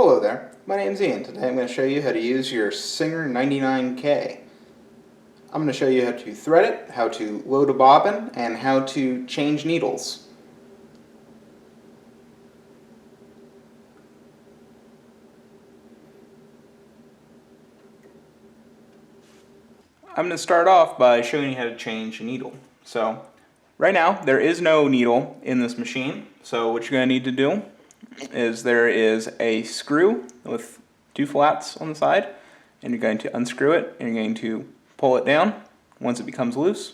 Hello there, my name's Ian. Today I'm going to show you how to use your Singer 99K. I'm going to show you how to thread it, how to load a bobbin, and how to change needles. I'm going to start off by showing you how to change a needle. So right now there is no needle in this machine, so what you're going to need to do is there is a screw with two flats on the side, and you're going to unscrew it and you're going to pull it down once it becomes loose,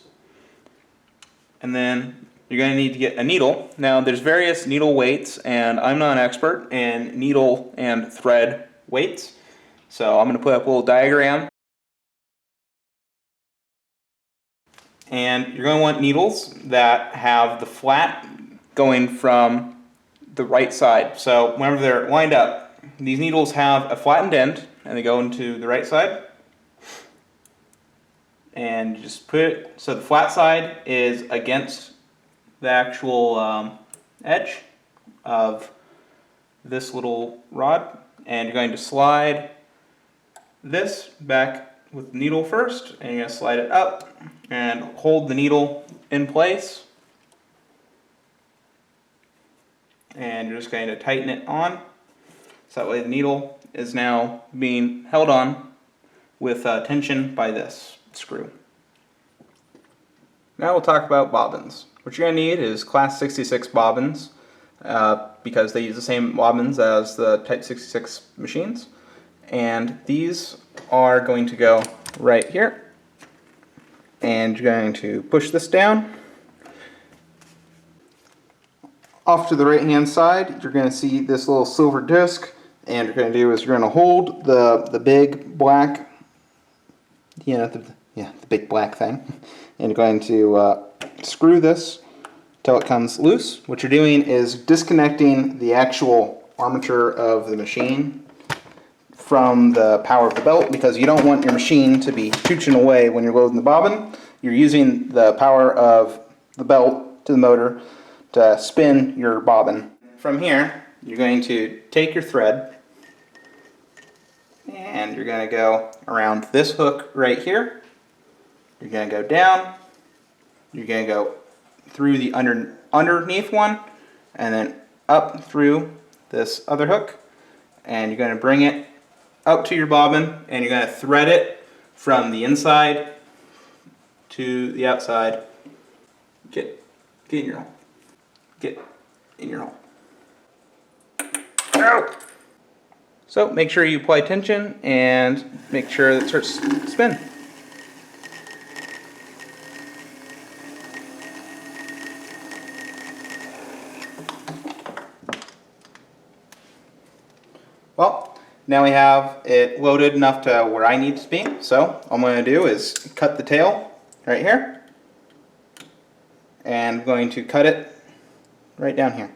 and then you're going to need to get a needle. Now there's various needle weights, and I'm not an expert in needle and thread weights, so I'm going to put up a little diagram. And you're going to want needles that have the flat going from the right side. So whenever they're lined up, these needles have a flattened end and they go into the right side. And you just put it so the flat side is against the actual edge of this little rod. And you're going to slide this back with the needle first, and you're going to slide it up and hold the needle in place, and you're just going to tighten it on so that way the needle is now being held on with tension by this screw. Now we'll talk about bobbins. What you're going to need is class 66 bobbins because they use the same bobbins as the type 66 machines, and these are going to go right here, and you're going to push this down. Off to the right hand side you're going to see this little silver disc, and what you're going to do is you're going to hold the big black, the big black thing, and you're going to screw this till it comes loose. What you're doing is disconnecting the actual armature of the machine from the power of the belt, because you don't want your machine to be tooching away when you're loading the bobbin. You're using the power of the belt to the motor to spin your bobbin. From here, you're going to take your thread and you're going to go around this hook right here. You're going to go down, you're going to go through the underneath one, and then up through this other hook, and you're going to bring it up to your bobbin, and you're going to thread it from the inside to the outside. Get in your hole. Get in your hole. Ow! So make sure you apply tension and make sure that it starts to spin. Well, now we have it loaded enough to where I need it to be, so all I'm going to do is cut the tail right here, and I'm going to cut it right down here.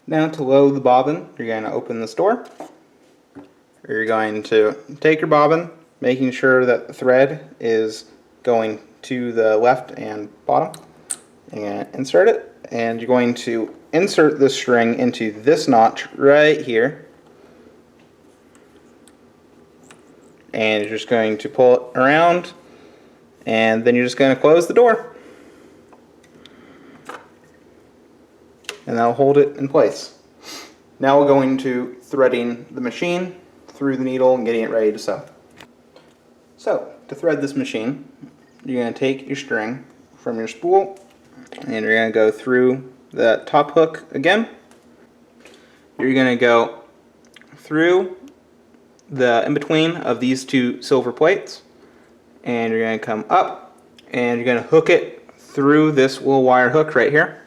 Now to load the bobbin, you're going to open this door. You're going to take your bobbin, making sure that the thread is going to the left and bottom, and insert it, and you're going to insert this string into this notch right here, and you're just going to pull it around, and then you're just going to close the door, and that'll hold it in place. Now we'll go into threading the machine through the needle and getting it ready to sew. So to thread this machine, you're going to take your string from your spool and you're going to go through the top hook again. You're going to go through the in-between of these two silver plates, and you're going to come up and you're going to hook it through this little wire hook right here,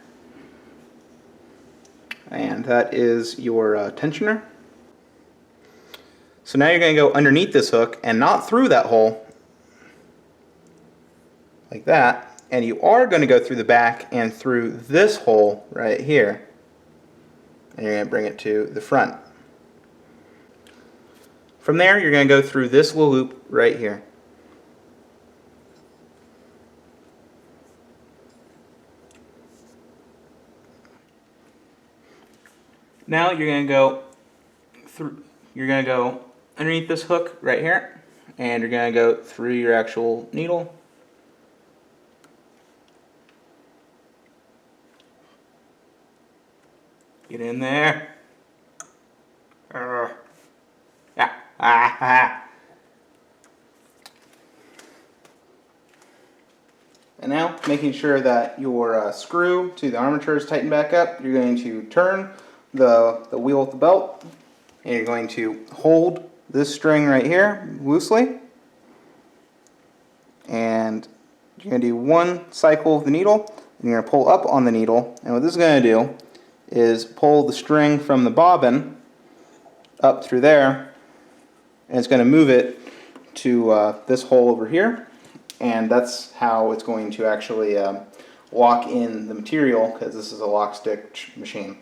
and that is your tensioner. So now you're going to go underneath this hook and not through that hole like that, and you are going to go through the back and through this hole right here, and you're going to bring it to the front. From there you're going to go through this little loop right here. Now you're going to go through. You're going to go underneath this hook right here, and you're going to go through your actual needle. Get in there. Yeah. And now, making sure that your screw to the armature is tightened back up, you're going to turn the wheel of the belt, and you're going to hold this string right here loosely, and you're going to do one cycle of the needle, and you're going to pull up on the needle, and what this is going to do is pull the string from the bobbin up through there, and it's going to move it to this hole over here, and that's how it's going to actually lock in the material, because this is a lock stick machine.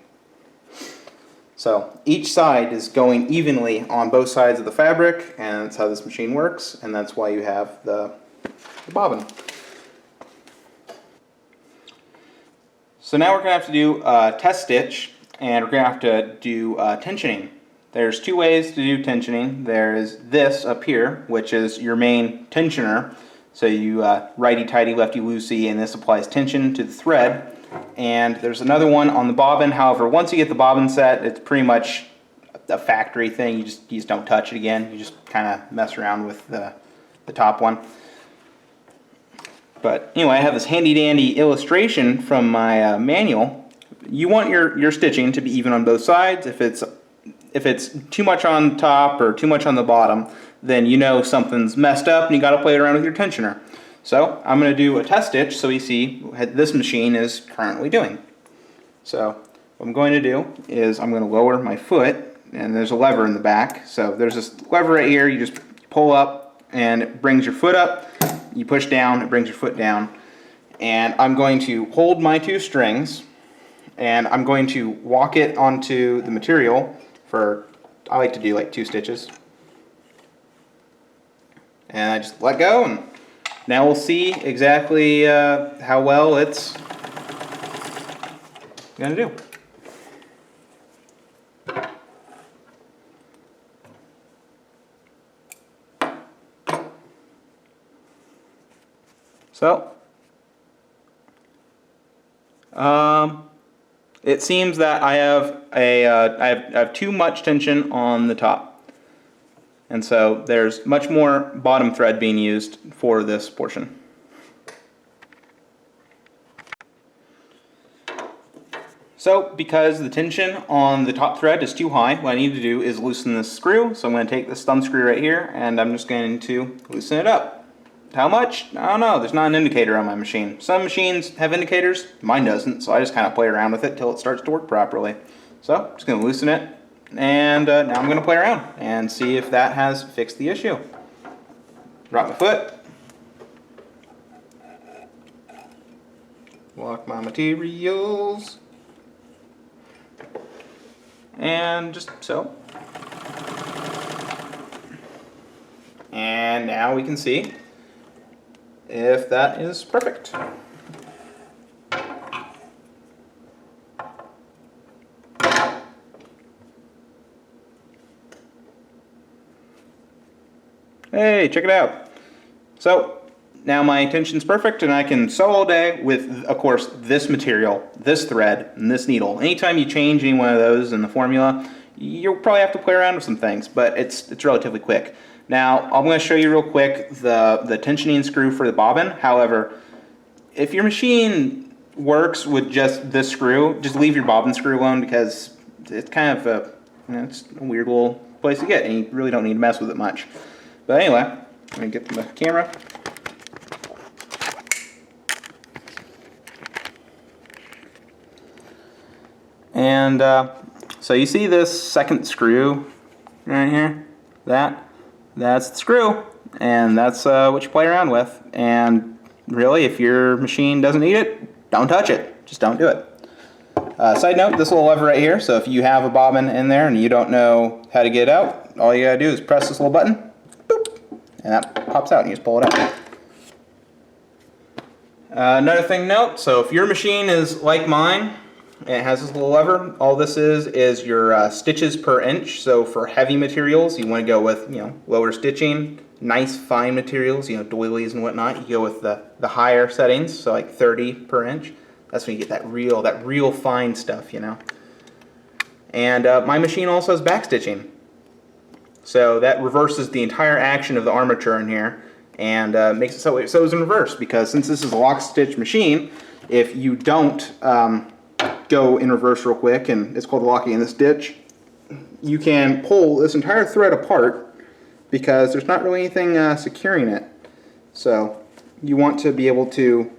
So each side is going evenly on both sides of the fabric, and that's how this machine works, and that's why you have the bobbin. So now we're going to have to do a test stitch, and we're going to have to do tensioning. There's two ways to do tensioning. There's this up here, which is your main tensioner. So you righty-tighty, lefty-loosey, and this applies tension to the thread. And there's another one on the bobbin. However, once you get the bobbin set, it's pretty much a factory thing. You just don't touch it again. You just kind of mess around with the top one. But anyway, I have this handy-dandy illustration from my manual. You want your stitching to be even on both sides. If it's too much on top or too much on the bottom, then you know something's messed up and you got to play it around with your tensioner. So I'm going to do a test stitch so we see what this machine is currently doing. So what I'm going to do is I'm going to lower my foot, and there's a lever in the back. So there's this lever right here. You just pull up and it brings your foot up. You push down, it brings your foot down. And I'm going to hold my two strings, and I'm going to walk it onto the material for, I like to do like 2 stitches. And I just let go, and now we'll see exactly how well it's going to do. So, it seems that I have too much tension on the top, and so there's much more bottom thread being used for this portion. So, because the tension on the top thread is too high, what I need to do is loosen this screw. So I'm going to take this thumb screw right here, and I'm just going to loosen it up. How much? I don't know. There's not an indicator on my machine. Some machines have indicators. Mine doesn't, so I just kind of play around with it till it starts to work properly. So I'm just going to loosen it, and now I'm going to play around and see if that has fixed the issue. Drop my foot. Lock my materials. And just so. And now we can see if that is perfect. Hey, check it out. So now my tension's perfect, and I can sew all day with, of course, this material, this thread, and this needle. Anytime you change any one of those in the formula, you'll probably have to play around with some things, but it's relatively quick. Now, I'm going to show you real quick the tensioning screw for the bobbin. However, if your machine works with just this screw, just leave your bobbin screw alone, because it's kind of a, it's a weird little place to get, and you really don't need to mess with it much. But anyway, let me get the camera. And so you see this second screw right here? That's the screw, and that's what you play around with. And really, if your machine doesn't need it, don't touch it. Just don't do it. Side note, this little lever right here, so if you have a bobbin in there and you don't know how to get it out, all you gotta do is press this little button, boop, and that pops out and you just pull it out. Another thing to note, so if your machine is like mine, and it has this little lever. All this is your stitches per inch. So for heavy materials, you want to go with, you know, lower stitching. Nice fine materials, you know, doilies and whatnot, you go with the higher settings, so like 30 per inch. That's when you get that real fine stuff, you know. And my machine also has back stitching, so that reverses the entire action of the armature in here and makes it so it's in reverse, because since this is a lock stitch machine, if you don't go in reverse real quick, and it's called locking in the stitch, you can pull this entire thread apart because there's not really anything securing it. So you want to be able to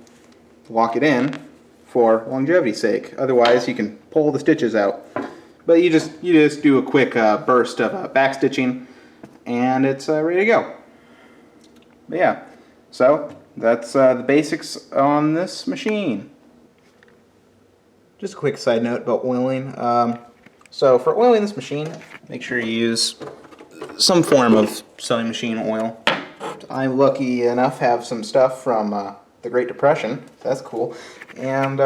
lock it in for longevity's sake. Otherwise, you can pull the stitches out. But you just do a quick burst of back stitching, and it's ready to go. But yeah, so that's the basics on this machine. Just a quick side note about oiling. So for oiling this machine, make sure you use some form of sewing machine oil. I'm lucky enough to have some stuff from the Great Depression. That's cool. And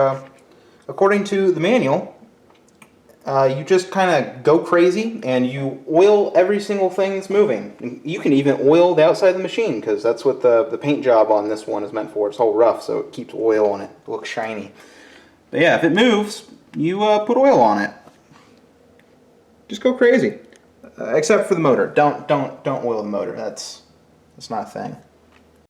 according to the manual, you just kind of go crazy and you oil every single thing that's moving. And you can even oil the outside of the machine, because that's what the paint job on this one is meant for. It's all rough, so it keeps oil on it. It looks shiny. But yeah, if it moves, you put oil on it. Just go crazy. Except for the motor. Don't oil the motor. That's not a thing.